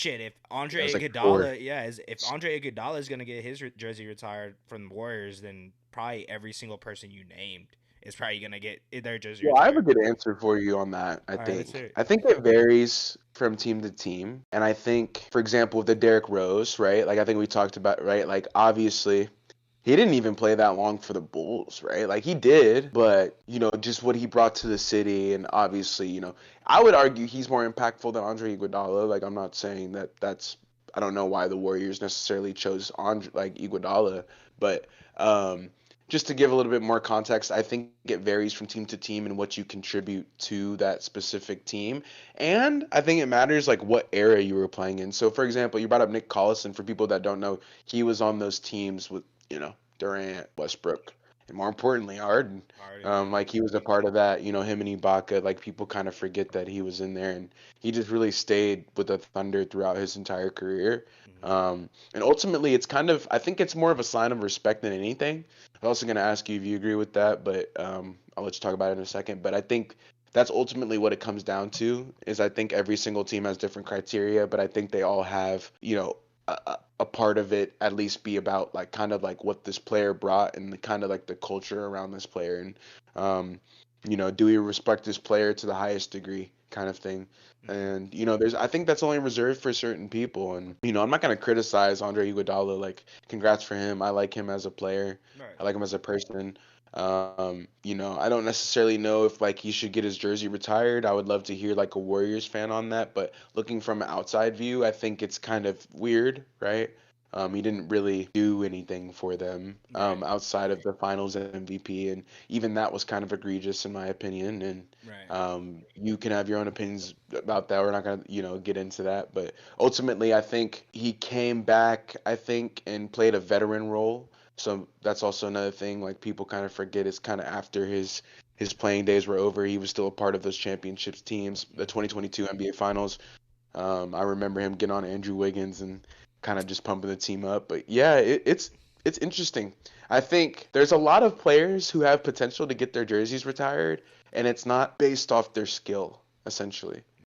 shit, if That was Andre like 4. Iguodala, if Andre Iguodala is gonna get his jersey retired from the Warriors, then probably every single person you named is probably gonna get their jersey Well, I have a retired. good answer for you on that, I All right, let's hear think. it. I think it varies from team to team. And I think, for example, with the Derrick Rose, right? Like I think we talked about, right? Like obviously he didn't even play that long for the Bulls, right? Like he did, but just what he brought to the city and obviously, I would argue he's more impactful than Andre Iguodala. Like I'm not saying that I don't know why the Warriors necessarily chose Andre like Iguodala, but um just to give a little bit more context, I think it varies from team to team and what you contribute to that specific team. And I think it matters like what era you were playing in. So for example, you brought up Nick Collison. For people that don't know, he was on those teams with, Durant, Westbrook, and more importantly, Harden. Harden, yeah. Like he was a part of that, him and Ibaka, like people kind of forget that he was in there and he just really stayed with the Thunder throughout his entire career. Hmm. And ultimately, it's kind of, I think it's more of a sign of respect than anything. I'm also going to ask you if you agree with that, but I'll let you talk about it in a second. But I think that's ultimately what it comes down to is I think every single team has different criteria, but I think they all have, a part of it at least be about like kind of like what this player brought and the kind of like the culture around this player and do we respect this player to the highest degree kind of thing. Hmm. And there's I think that's only reserved for certain people. And I'm not gonna criticize Andre Iguodala. Like, congrats for him. I like him as a player. Right. I like him as a person. I don't necessarily know if like he should get his jersey retired. I would love to hear like a Warriors fan on that. But looking from an outside view, I think it's kind of weird, right? He didn't really do anything for them Right. outside of the Finals MVP, and even that was kind of egregious in my opinion. And Right. you can have your own opinions about that. We're not gonna, get into that. But ultimately, I think he came back, I think, and played a veteran role. So that's also another thing. Like people kind of forget. It's kind of after his playing days were over. He was still a part of those championships teams, the Hmm. 2022 NBA Finals. I remember him getting on Andrew Wiggins and kind of just pumping the team up. But yeah, it's interesting. I think there's a lot of players who have potential to get their jerseys retired, and it's not based off their skill, essentially.